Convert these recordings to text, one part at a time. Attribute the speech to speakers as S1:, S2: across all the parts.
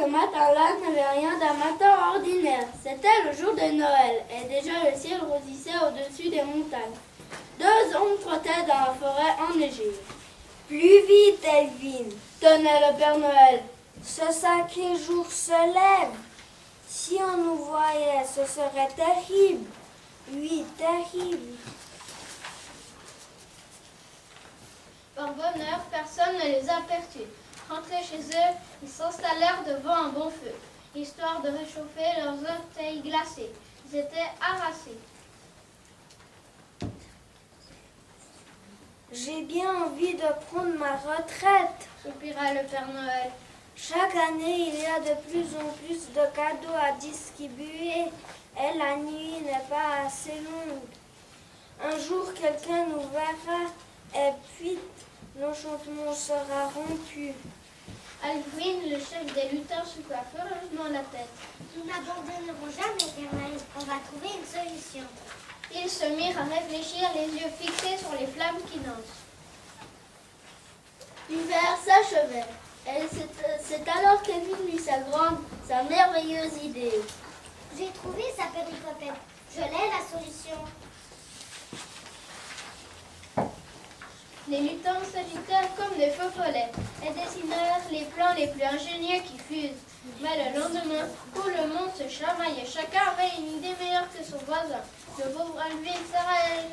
S1: ce matin-là n'avait rien d'un matin ordinaire. C'était le jour de Noël, et déjà le ciel rosissait au-dessus des montagnes. Deux ombres trottaient dans la forêt enneigée.
S2: Plus vite, Elvin,
S1: Tenait le Père Noël.
S2: ce sacré jour se lève. Si on nous voyait, ce serait terrible. Oui, terrible.
S3: Par bonheur, personne ne les aperçut. Rentrés chez eux, ils s'installèrent devant un bon feu, histoire de réchauffer leurs orteils glacés. Ils étaient harassés.
S2: J'ai bien envie de prendre ma retraite.
S3: Soupira le Père Noël.
S2: Chaque année, il y a de plus en plus de cadeaux à distribuer et la nuit n'est pas assez longue. Un jour, quelqu'un nous verra et puis l'enchantement sera rompu.
S3: Alvin, le chef des lutins, secoua furieusement la tête.
S4: Nous n'abandonnerons jamais, Père Noël. On va trouver une solution.
S3: Ils se mirent à réfléchir, les yeux fixés sur les flammes qui dansent.
S1: L'hiver s'achevait. Et c'est alors qu'Elvin eut sa merveilleuse idée.
S4: J'ai trouvé sa péricopette. Je l'ai, la solution.
S3: Les lutins s'agitèrent comme des feux follets et dessinèrent les plans les plus ingénieux qui fussent. Mais le lendemain, tout le monde se chamaillait. Chacun avait une idée meilleure que son voisin. Le pauvre Alvin serait...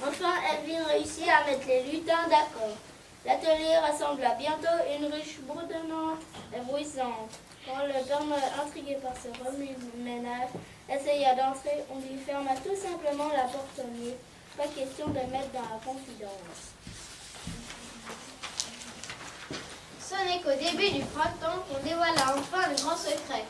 S1: Enfin, Elvin réussit à mettre les lutins d'accord. L'atelier rassembla bientôt une ruche bourdonnante et bruissante. Quand le Père Noël, intrigué par ce remue-ménage, essaya d'entrer, on lui ferma tout simplement la porte au nez. Pas question de mettre dans la confidence.
S3: Ce n'est qu'au début du printemps qu'on dévoila enfin le grand secret.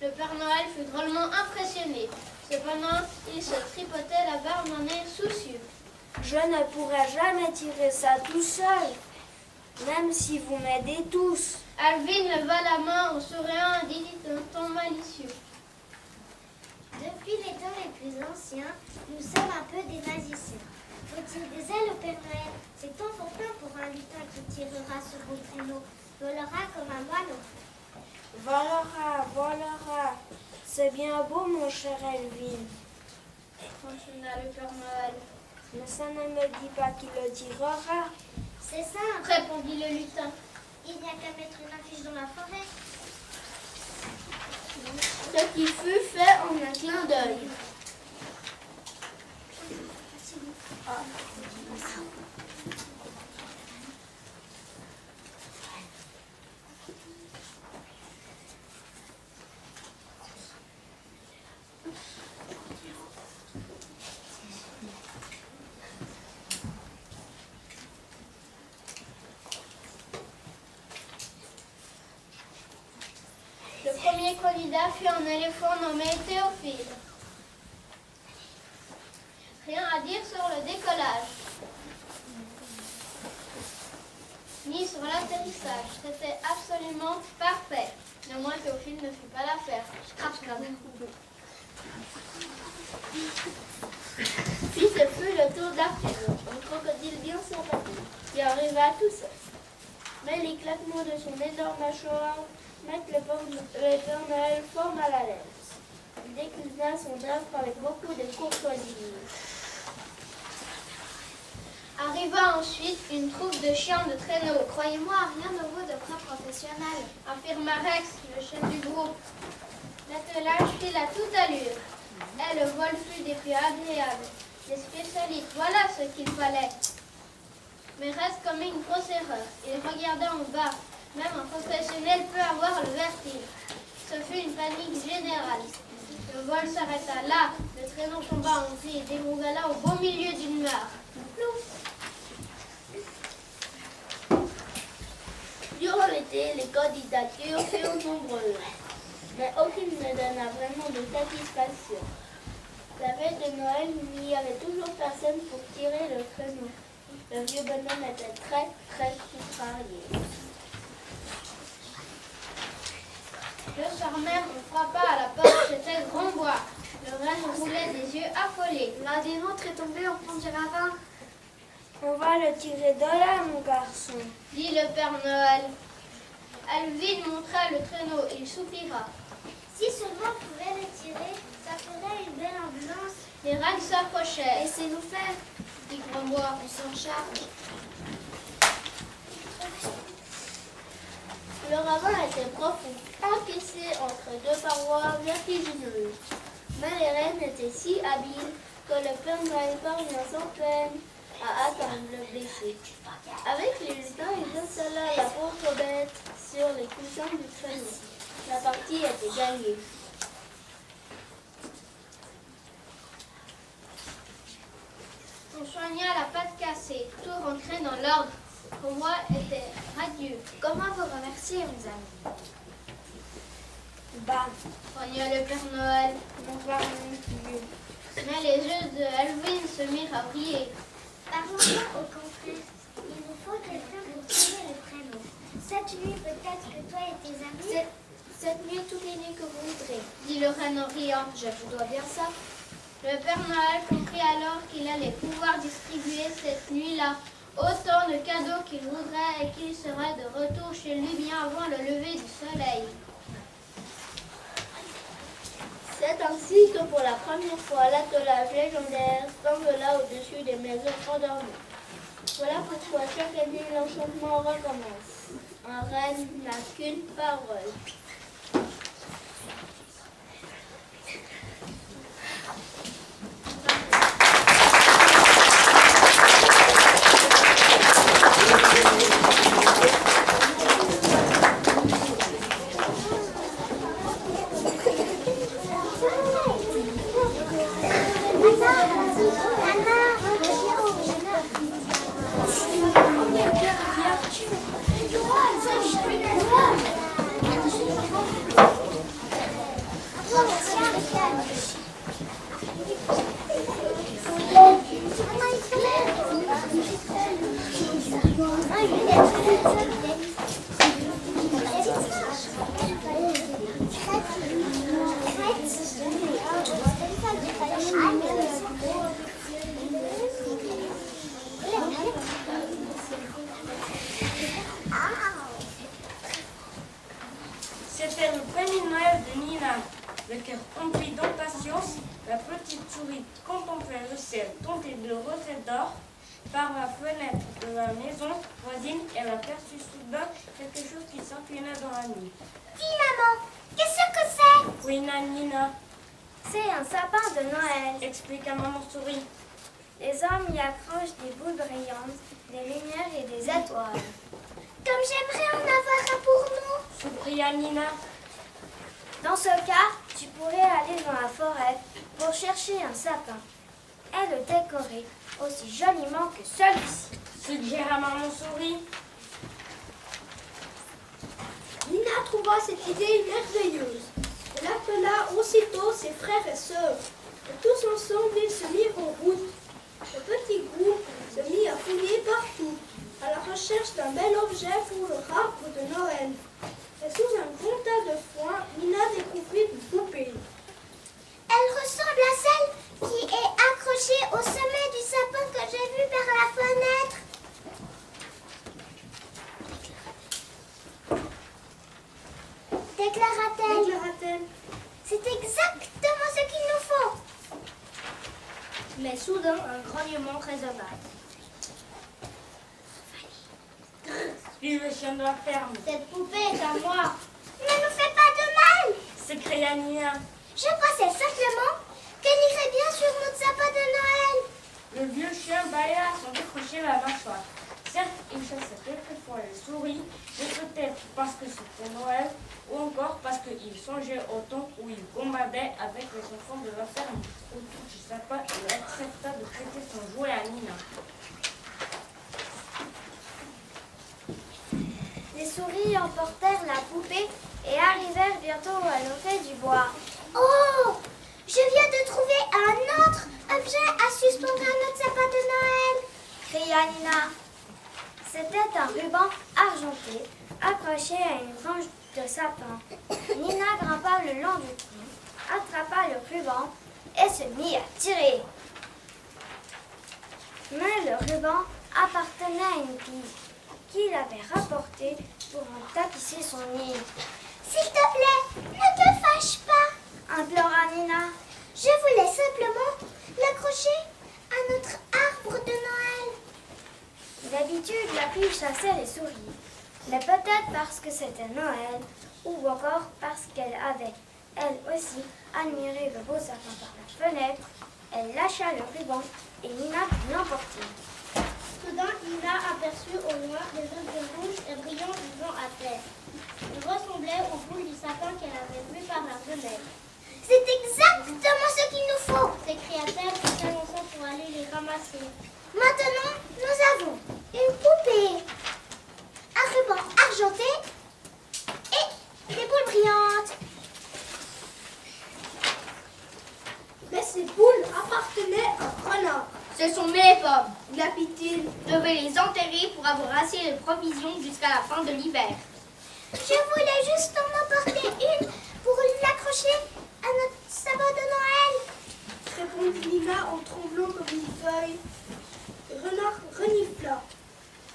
S3: Le Père Noël fut drôlement impressionné. Cependant, il se tripotait la barbe d'un air soucieux.
S2: Je ne pourrai jamais tirer ça tout seul, même si vous m'aidez tous.
S3: Alvin leva la main en souriant et dit d'un ton malicieux.
S4: Depuis les temps les plus anciens, nous sommes un peu des magiciens. Faut-il des ailes au Père Noël? C'est enfantin pour un lutin qui tirera sur vos traîneaux, volera comme un moineau.
S2: Volera. C'est bien beau, mon cher Elvin.
S3: Continua le Père Noël.
S2: Mais ça ne me dit pas qu'il le tirera.
S4: C'est simple.
S3: Répondit le lutin.
S4: Il n'y a qu'à mettre une affiche dans la forêt.
S1: Ce qui fut fait en un clin d'œil.
S3: Le premier candidat fut un éléphant nommé Théophile. Rien à dire sur le décollage, ni sur l'atterrissage. C'était absolument parfait. Néanmoins, Théophile ne fit pas l'affaire.
S1: Puis ce fut le tour d'Arthur, un crocodile bien sympathique, qui arriva tout seul. Mais les claquements de son énorme mâchoire mettent le Père Noël fort mal à l'aise. Il déclina son œuvre avec beaucoup de courtoisie.
S3: Arriva ensuite une troupe de chiens de traîneau.
S4: Croyez-moi, rien ne vaut de près professionnel.
S3: Affirma Rex, le chef du groupe. L'attelage file à toute allure. Et le vol fut des plus agréables. Les spécialistes, voilà ce qu'il fallait. Mais Rex commet une grosse erreur. Il regardait en bas. Même un professionnel peut avoir le vertige. Ce fut une panique générale. Le vol s'arrêta là, le traîneau tomba en vie et dégringala au beau milieu d'une mare.
S1: Durant l'été, les candidatures furent nombreuses, mais aucune ne donna vraiment de satisfaction. La veille de Noël, il n'y avait toujours personne pour tirer le traîneau. Le vieux bonhomme était très, très contrarié.
S3: Le soir même, on frappa à la porte, c'était Grandbois. Le reine roulait des yeux affolés.
S2: La démontre est tombée au fond du ravin. On va le tirer de là, mon garçon.
S3: Dit le Père Noël. Alvin montra le traîneau, il soupira.
S4: Si seulement on pouvait le tirer, ça ferait une belle ambulance.
S3: Les rags s'approchèrent.
S2: Laissez-nous faire.
S3: Dit Grandbois.
S2: On s'en charge.
S1: Le ravin était profond, encaissé entre deux parois vertigineuses. Mais les reines étaient si habiles que le Père Noël parvint sans peine à atteindre le blessé. Avec les lutins, il installa la pauvre bête sur les coussins du traîneau. La partie était gagnée.
S3: On soigna la patte cassée. Tout rentrait dans l'ordre. Grandbois était radieux.
S2: Comment vous remercier, mes amis? Bah,
S3: Grogna le Père Noël.
S2: bonsoir, monsieur.
S3: Mais les yeux de Alvin se mirent à briller.
S4: Parlons-moi au contraire. Il nous faut quelqu'un pour tirer le traîneau. Cette nuit, peut-être que toi et tes amis...
S2: Cette nuit, toutes les nuits que vous voudrez.
S3: Dit le reine en riant.
S2: Je vous dois bien ça.
S3: Le Père Noël comprit alors qu'il allait pouvoir distribuer cette nuit-là autant de cadeaux qu'il voudrait et qu'il serait de retour chez lui bien avant le lever du soleil.
S1: C'est ainsi que pour la première fois, l'attelage légendaire s'envola au-dessus des maisons endormies. Voilà pourquoi chaque année l'enchantement recommence. Un renne n'a qu'une parole.
S5: C'était le premier Noël de Nina. Le cœur rempli d'impatience, la petite souris contemplait le ciel tenté de reflets d'or. Par la fenêtre de la maison voisine, elle aperçut soudain quelque chose qui s'inclinait dans la nuit.
S4: Dis, maman, qu'est-ce que c'est?
S5: Oui, Nina,
S2: C'est un sapin de Noël.
S5: expliqua maman souris.
S2: Les hommes y accrochent des boules brillantes, des lumières et des étoiles.
S4: Comme j'aimerais en avoir un pour nous.
S5: Soupria Nina.
S2: Dans ce cas, tu pourrais aller dans la forêt pour chercher un sapin et le décorer aussi joliment que celui-ci.
S5: Suggéra maman souris.
S6: Nina trouva cette idée merveilleuse. Elle appela aussitôt ses frères et sœurs. Et tous ensemble, ils se mirent en route. Le petit groupe se mit à fouiller partout, à la recherche d'un bel objet pour leur arbre de Noël. Et sous un grand tas de foin, Nina découvrit une poupée.
S4: Elle ressemble à celle qui est accrochée au sommet du sapin que j'ai vu par la fenêtre. Déclara-t-elle. C'est exactement ce qu'il nous faut.
S1: Mais soudain, un grognement résonna.
S5: Puis le chien de la ferme.
S3: Cette poupée est à moi.
S4: Ne nous fais pas de mal.
S5: S'écria Nina.
S4: Je pensais simplement qu'elle irait bien sur notre sapin de Noël.
S5: Le vieux chien bâilla sans décrocher la mâchoire. Certes, il chassait quelquefois les souris, mais peut-être parce que c'était Noël, ou encore parce qu'il songeait au temps où il gambadait avec les enfants de la ferme. Autour du sapin, il accepta de prêter son jouet à Nina.
S2: Les souris emportèrent la poupée et arrivèrent bientôt à l'entrée du bois.
S4: Oh, je viens de trouver un autre objet à suspendre à notre sapin de Noël.
S2: Cria Nina. C'était un ruban argenté accroché à une branche de sapin. Nina grimpa le long du tronc, attrapa le ruban et se mit à tirer. Mais le ruban appartenait à une fille qui l'avait rapporté pour en tapisser son nid.
S4: S'il te plaît, ne te fâche pas.
S2: Implora Nina.
S4: Je voulais simplement l'accrocher à notre arbre de Noël.
S2: D'habitude, la fille chassait les souris. Mais peut-être parce que c'était Noël, ou encore parce qu'elle avait, elle aussi, admiré le beau sapin par la fenêtre, elle lâcha le ruban et Nina put l'emporter.
S1: Soudain, Nina aperçut au loin des œufs rouges et brillants vivant à terre. Ils ressemblaient aux boules du sapin qu'elle avait vu par la fenêtre.
S4: C'est exactement ce qu'il nous faut.
S1: S'écria-t-elle en s'avançant pour aller les ramasser.
S4: Maintenant, nous avons une poupée, un ruban argenté et des boules brillantes.
S6: Mais ces boules appartenaient à Renard.
S1: Ce sont mes pommes.
S6: Glapit-il.
S1: Je vais les enterrer pour avoir assez de provisions jusqu'à la fin de l'hiver.
S4: Je voulais juste en emporter une pour l'accrocher à notre sapin de Noël.
S6: Répondit Nina en tremblant comme une feuille. Renard renifla.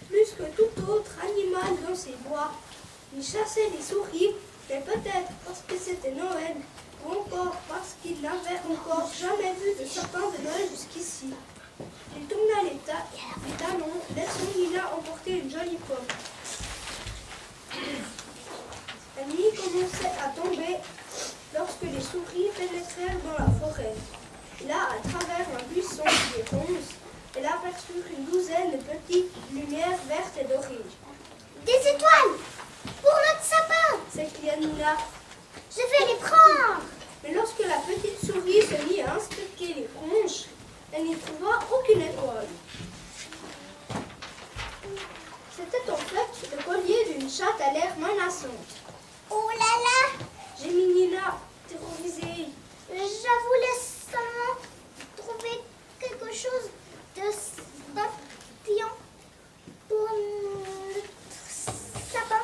S6: Plus que tout autre animal dans ces bois, il chassait les souris, mais peut-être parce que c'était Noël, ou encore parce qu'il n'avait encore jamais vu de sapin de Noël jusqu'ici. Il tourna les talons, laissant Nina emporter une jolie pomme. La nuit commençait à tomber lorsque les souris pénétrèrent dans la forêt. Là, à travers un buisson des ronces, elle aperçut une douzaine de petites lumières vertes et dorées.
S4: Des étoiles pour notre sapin.
S6: S'écria Nina.
S4: Je vais les prendre.
S6: Mais lorsque la petite souris se mit à inspecter les ronces, elle n'y trouva aucune étoile. C'était en fait le collier d'une chatte à l'air menaçante.
S4: Oh là là,
S6: Gémit Nina, terrorisée.
S4: je voulais seulement trouver quelque chose de scintillant pour notre sapin.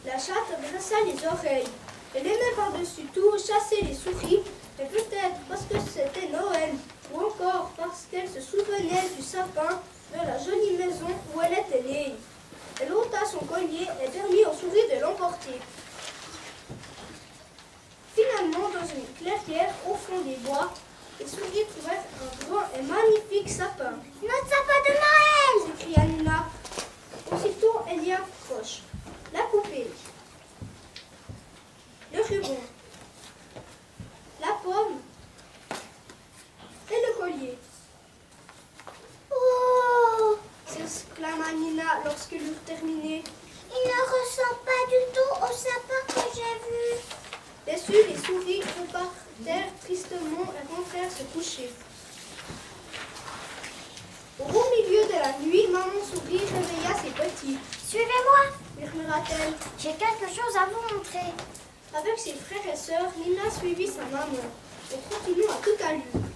S6: La chatte dressa les oreilles. Elle aimait par-dessus tout chasser les souris, et peut-être parce que c'était Noël, ou encore parce qu'elle se souvenait du sapin de la jolie maison où elle était née. Elle ôta son collier et permit aux souris de l'emporter. Finalement, dans une clairière au fond des bois, les souris trouvèrent un grand et magnifique sapin.
S4: Notre sapin de Noël.
S6: S'écria Nina. Aussitôt, elle y accroche la poupée, le ruban, la pomme et le collier.
S4: Oh,
S6: S'exclama Nina lorsqu'ils eurent terminé.
S4: il ne ressemble pas du tout au sapin que j'ai vu.
S6: Déçues, les souris repartèrent tristement et rentrèrent se coucher. Au beau milieu de la nuit, maman souris réveilla ses petits.
S2: Suivez-moi,
S6: Murmura-t-elle.
S2: j'ai quelque chose à vous montrer.
S6: Avec ses frères et sœurs, Nina suivit sa maman et continuant à toute allure.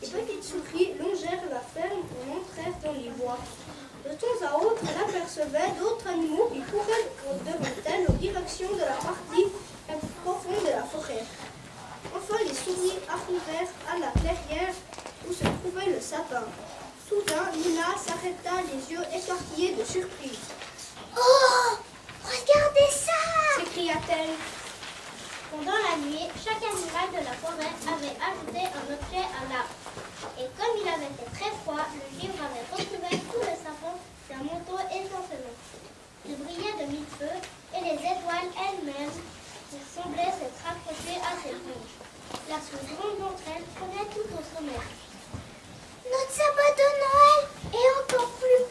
S6: Les petites souris longèrent la ferme et entrèrent dans les bois. De temps à autre, elle apercevait d'autres animaux qui couraient devant elle en direction de la partie la plus profonde de la forêt. Enfin, les souris arrivèrent à la clairière où se trouvait le sapin. Soudain, Nina s'arrêta, les yeux écarquillés de surprise.
S4: Oh, regardez ça.
S6: S'écria-t-elle.
S1: Pendant la nuit, chaque animal de la forêt avait ajouté un objet à l'arbre. Et comme il avait fait très froid, le givre avait recouvert tout le sapin d'un manteau étincelant. Il brillait de mille feux et les étoiles elles-mêmes semblaient s'être accrochées à ses branches. La plus grande d'entre elles prenait tout au sommet.
S4: Notre sapin de Noël est encore plus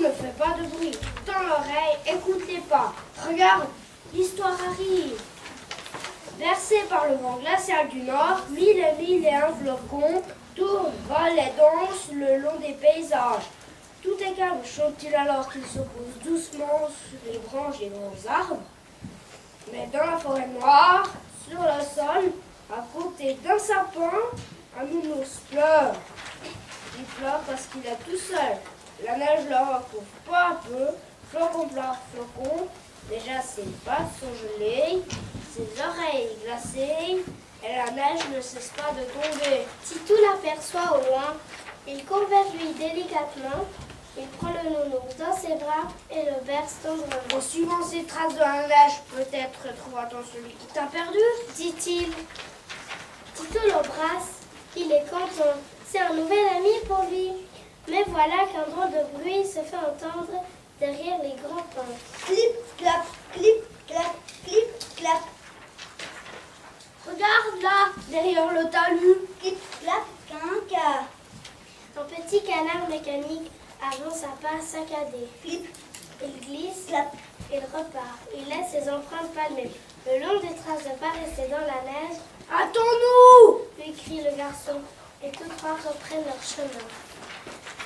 S2: ne fais pas de bruit. Tends l'oreille, écoute les pas. Regarde, l'histoire arrive. Bercés par le vent glacial du nord, mille et un flocons tournent, volent et dansent le long des paysages. Tout est calme, chante-t-il alors qu'il se pose doucement sur les branches des grands arbres. Mais dans la forêt noire, sur le sol, à côté d'un sapin, un nounours pleure. Il pleure parce qu'il est tout seul. La neige le recouvre peu à peu, flocon par flocon. Déjà ses pattes sont gelées, ses oreilles glacées, et la neige ne cesse pas de tomber.
S4: Titou l'aperçoit au loin. Il court vers lui délicatement. Il prend le nounours dans ses bras et le berce tendrement.
S2: En suivant ces traces de la neige, peut-être trouvera-t-on celui qui t'a perdu,
S4: Dit-il. Titou l'embrasse. Il est content. C'est un nouvel ami pour lui. Mais voilà qu'un drôle de bruit se fait entendre derrière les grands pins.
S6: Clip, clap, clip, clap, clip, clap.
S2: Regarde là, derrière le talus.
S6: Clip, clap, quinca.
S4: Un petit canard mécanique avance à pas saccadés.
S6: Clip,
S4: Il glisse,
S6: clap.
S4: il repart. Il laisse ses empreintes palmées. Le long des traces de pas restées dans la neige,
S2: Attends-nous!
S4: lui crie le garçon. Et tous trois reprennent leur chemin.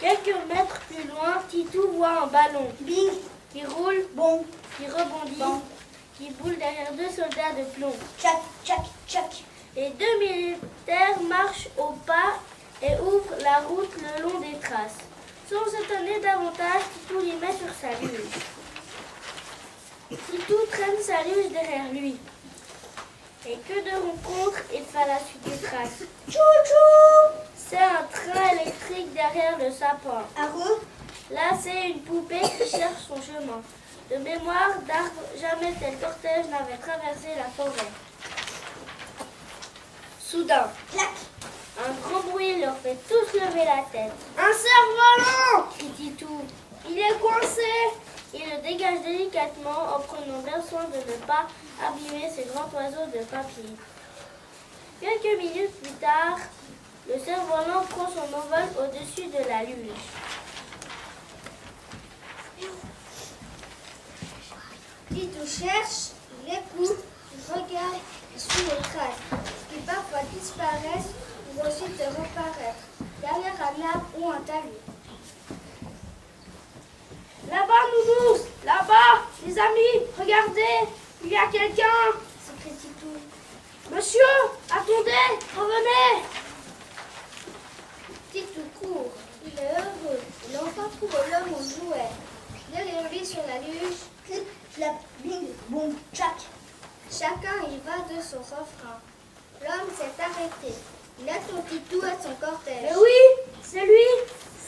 S2: Quelques mètres plus loin, Titou voit un ballon
S6: Bing,
S2: qui roule,
S6: bon,
S2: qui rebondit,
S6: bon.
S2: qui boule derrière deux soldats de plomb.
S6: Tchac, tchac, tchac.
S2: Les deux militaires marchent au pas et ouvrent la route le long des traces. Sans s'étonner davantage, Titou les met sur sa luge. Titou traîne sa luge derrière lui. Et que de rencontres il fait à la suite des traces.
S6: Chou-chou.
S2: C'est un train électrique derrière le sapin.
S6: Arreux,
S2: Là, c'est une poupée qui cherche son chemin. De mémoire d'arbre, jamais tel cortège n'avait traversé la forêt. Soudain,
S6: clac.
S2: un grand bruit leur fait tous lever la tête. Un cerf-volant! Dit Titou. Il est coincé. Il le dégage délicatement en prenant bien soin de ne pas abîmer ce grand oiseau de papier. Quelques minutes plus tard, le cerf-volant prend son envol au-dessus de la luge.
S6: Titou cherche, il écoute, il regarde, il suit les traces, qui parfois disparaissent pour ensuite reparaître, derrière un arbre ou un talus.
S2: Là-bas, Nounours! Là-bas! Les amis, regardez! Il y a quelqu'un!
S6: S'écrie Titou.
S2: Monsieur! Attendez! Revenez!
S6: Titou court, il est heureux, il a enfin trouvé l'homme au jouet. Derrière lui sur la luge, clip, clap, bing, boum, tchac. Chacun y va de son refrain. L'homme s'est arrêté. Il attend Titou à son cortège.
S2: Mais oui! C'est lui!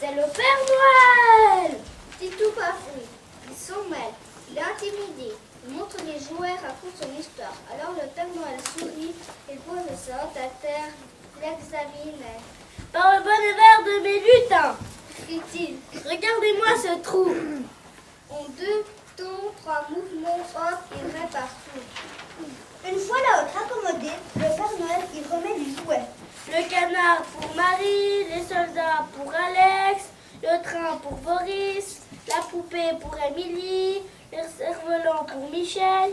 S2: C'est le Père Noël!
S6: Titou bafouille, il s'en mêle, il est intimidé. Il montre les jouets, raconte son histoire. Alors le Père Noël sourit, il pose sa hotte à terre, l'examine.
S2: Par le bonheur de mes lutins!
S6: Crie-t-il.
S2: Regardez-moi ce trou!
S6: En deux temps, trois mouvements, hop, il met partout. Une fois la hotte raccommodée, le Père Noël y remet les jouets.
S2: Le canard pour Marie, les soldats pour Alex, le train pour Boris, la poupée pour Émilie, le cerf-volant pour Michel.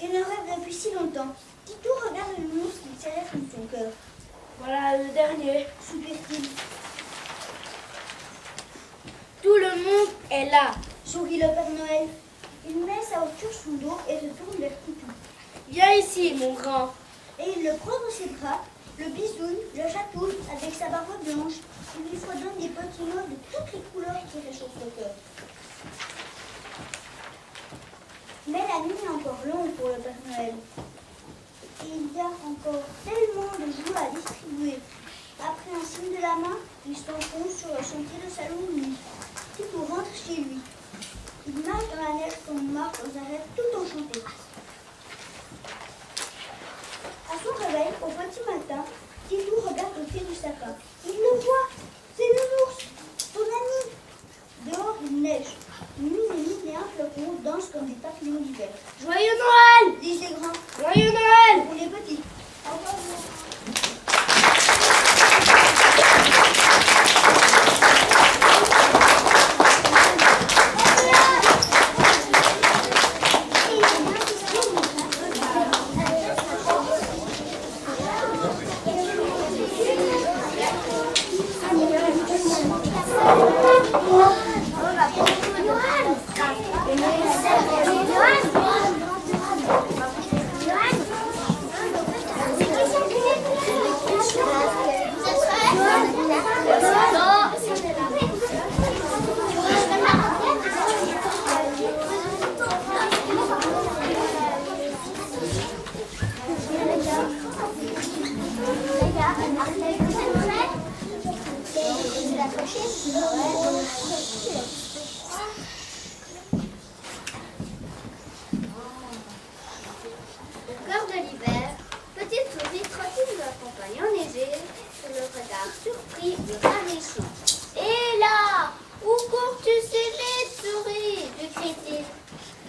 S6: Il le rêve depuis si longtemps. Titou regarde le nounours qui serrait sous son cœur.
S2: Voilà le dernier.
S6: Soupire-t-il.
S2: Tout le monde est là.
S6: Sourit le Père Noël. Il met sa haute sur son dos et se tourne vers Titou.
S2: Viens ici, mon grand.
S6: Et il le prend dans ses bras, le bisouille, le chatouille avec sa barbe blanche. Il lui fredonne des petits mots de toutes les couleurs qui réchauffent le cœur. Mais la nuit est encore longue pour le Père Noël. Et il y a encore tellement de jouets à distribuer. Après un signe de la main, il s'enfonce sur le chantier de sa longue nuit. Titou rentre chez lui. Il marche dans la neige comme on marche dans un rêve tout enchanté. À son réveil, au petit matin, Titou regarde au pied du sapin. Il le voit, c'est le nounours, son ami. Dehors, il neige. Mille et un flocons dansent comme des papillons d'hiver.
S2: Joyeux Noël!
S6: Disent les grands,
S2: Joyeux Noël!
S6: pour les petits. Au revoir.
S4: Au cœur de l'hiver, petite souris tranquille me accompagne enneigée, sur le regard surpris de Raméchon. Et là, où cours-tu si vite, souris lui crie-t-il.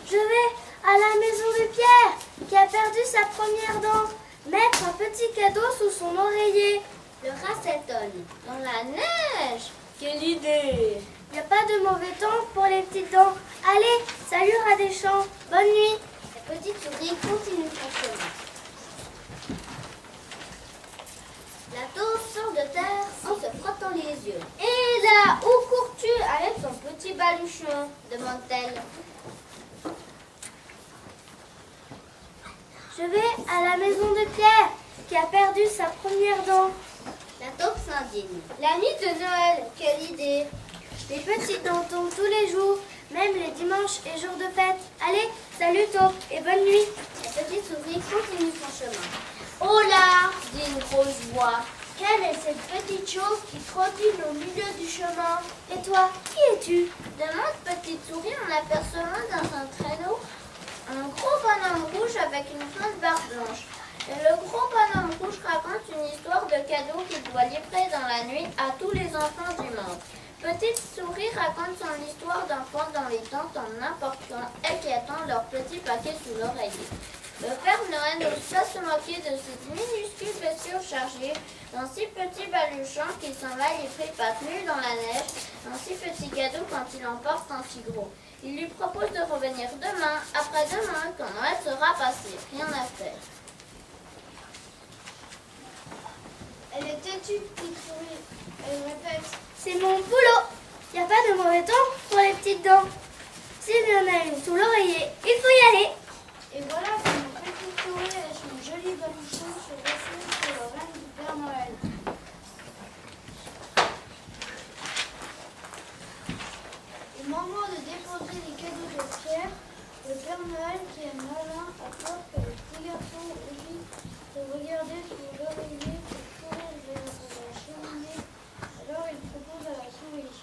S2: Je vais à la maison de Pierre, qui a perdu sa première dent, mettre un petit cadeau sous son oreiller.
S4: Le rat s'étonne. Dans la neige?
S5: Quelle idée!
S2: Il n'y a pas de mauvais temps pour les petites dents. Allez, salut rat des champs, bonne nuit.
S4: La petite souris continue son chemin. La taupe sort de terre en se frottant les yeux. Et là, où cours-tu avec ton petit baluchon? Demande-t-elle.
S2: Je vais à la maison de Pierre, qui a perdu sa première dent.
S4: La taupe s'indigne. La nuit de Noël, quelle idée!
S2: Les petites dents tombent tous les jours, même les dimanches et jours de fête. Allez, salut taupe et bonne nuit.
S4: La petite souris continue son chemin. Oh là! Dit une grosse voix.
S2: Quelle est cette petite chose qui trottine au milieu du chemin? Et toi, qui es-tu?
S4: Demande petite souris en apercevant dans un traîneau un gros bonhomme rouge avec une grande barbe blanche. Et le gros bonhomme rouge raconte une histoire de cadeau qu'il doit livrer dans la nuit à tous les enfants du monde. Petite souris raconte son histoire d'enfants dans les tentes en apportant inquiétant leur petit paquet sous l'oreiller. Le Père Noël n'ose pas se moquer de cette minuscule bestiole chargée d'un si petit baluchon qui s'en va livrer pattes nues dans la neige, un si petit cadeau quand il emporte un si gros. Il lui propose de revenir demain, après-demain, quand Noël sera passé. Rien à faire.
S2: Elle est têtue, petite souris. Elle répète. C'est mon boulot. Il n'y a pas de mauvais temps pour les petites dents. S'il y en a une sous l'oreiller, il faut y aller. Et voilà que mon petite souris et son joli baluchon se retrouvent sur le règne du Père Noël. Au moment de déposer les cadeaux de Pierre, le Père Noël, qui est malin, a peur que le petit garçon oublie de regarder sous l'oreiller pour courir vers la cheminée. Alors il propose à la souris.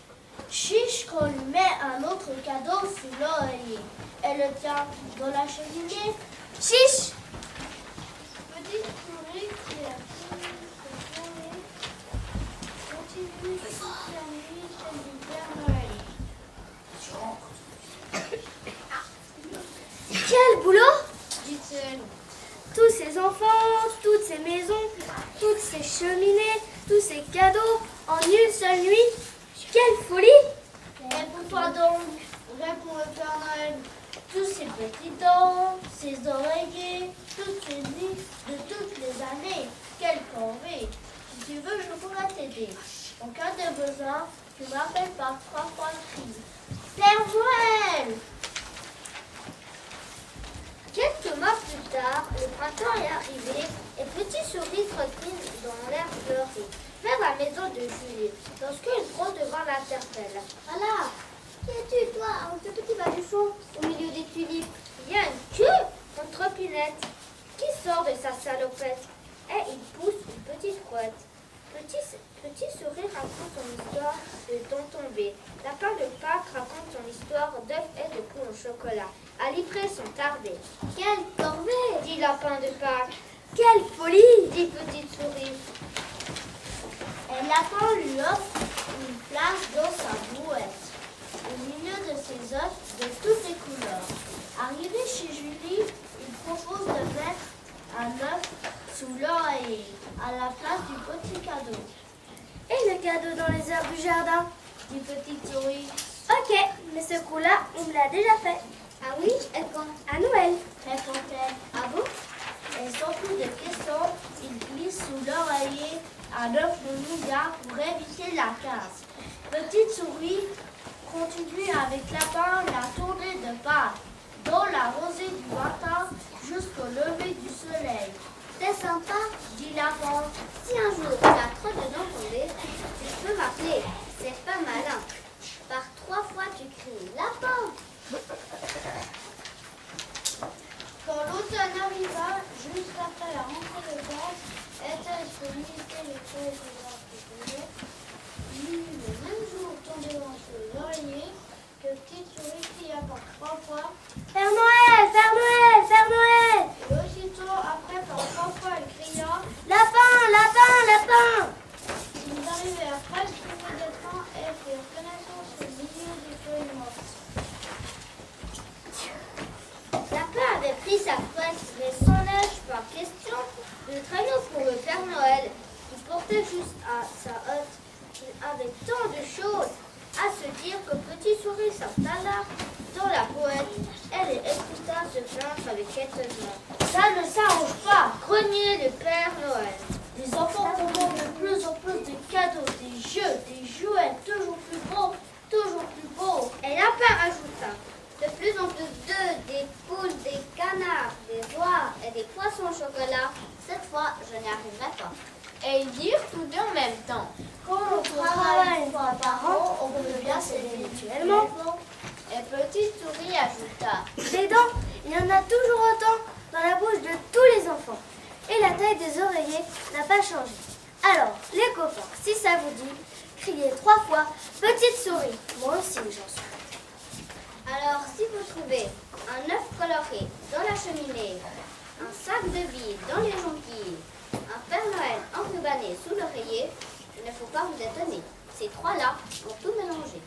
S2: Chiche qu'on lui met un autre cadeau sous l'oreiller. Elle le tient dans la cheminée. Chiche! Petite souris qui a fini de tourner continue toute la nuit celle du Père Noël. Quel boulot! Dit-elle. Tous ces enfants, toutes ces maisons, toutes ces cheminées, tous ces cadeaux en une seule nuit. Quelle folie! Et pourquoi donc? Répond le Père Noël. Tous ces petits dents, ces oreillers, toutes ces nuits de toutes les années. Quelle corvée! Si tu veux, je pourrais t'aider. En cas de besoin, tu m'appelles par 3 fois le cri. Père Noël!
S4: Quelques mois plus tard, le printemps est arrivé et Petite Souris trottine dans l'air fleuri vers la maison de Julie, lorsqu'une drôle de vent l'interpelle. Voilà! Qui es-tu, toi, avec ce petit baluchon au milieu des tulipes? Il y a une queue, une trottinette. Qui sort de sa salopette? Et il pousse une petite couette. Petit Souris raconte son histoire de tonton B. Lapin de Pâques raconte son histoire d'œufs et de poux au chocolat. À livrer sont tardés. Quelle corvée, dit Lapin de Pâques.
S2: Quelle folie!
S4: Dit Petite Souris.
S2: Et Lapin lui offre une place dans sa brouette, au milieu de ses œufs de toutes les couleurs. Arrivé chez Julie, il propose de mettre un œuf sous l'oreiller, à la place du petit cadeau. Et le cadeau dans les herbes du jardin? Dit Petite Souris. Ok, mais ce coup-là, on me l'a déjà fait.
S4: Ah oui, et quand?
S2: À Noël.
S4: Répond-elle. Ah bon?
S2: Et sans plus de questions,
S1: il glisse sous l'oreiller un œuf de nougat pour éviter la casse. Petite souris continue avec lapin la tournée de Pâques, dans la rosée du matin jusqu'au lever du soleil.
S4: C'est sympa.
S1: Dit lapin.
S4: Si un jour tu as trop de dents tombées, tu peux m'appeler. C'est pas malin. Par 3 fois tu cries lapin.
S3: Quand l'automne arriva, juste après la rentrée de classe, était pour visiter les feuilles de l'arbre qui tombaient. Il eut le même jour tombé dans l'oreiller que Petite Souris cria par 3 fois.
S2: Père Noël, Père Noël, Père Noël!
S3: Et aussitôt après, par 3 fois, elle cria.
S2: Lapin, lapin, lapin!
S3: Ils arrivèrent presque près des trains et firent connaissance au milieu des feuilles mortes.
S4: Lapin avait pris sa couette, mais sans neige par question, le traîneau pour le Père Noël, qui portait juste à sa hotte. Il avait tant de choses à se dire que Petite Souris s'installa dans la couette. Elle écouta se plaindre avec étonnement.
S1: Ça ne s'arrange pas.
S4: Grognait le Père Noël.
S1: Les enfants commandent de plus en plus de cadeaux, des jeux, des jouets toujours plus beaux, toujours plus beaux.
S4: Et Lapin ajouta. De plus en plus d'œufs, des poules, des canards, des oies et des poissons au chocolat. Cette fois, je n'y arriverai pas.
S3: Et ils dirent tous deux en même temps.
S1: Quand on travaille une fois par an, on peut bien s'aider mutuellement.
S3: Et Petite Souris ajouta.
S2: Des dents, il y en a toujours autant dans la bouche de tous les enfants. Et la taille des oreillers n'a pas changé. Alors, les copains, si ça vous dit, criez 3 fois Petite Souris. Moi aussi, j'en suis.
S4: Alors, si vous trouvez un œuf coloré dans la cheminée, un sac de billes dans les jonquilles, un Père Noël enrubanné sous l'oreiller, il ne faut pas vous étonner. Ces 3-là ont tout mélangé.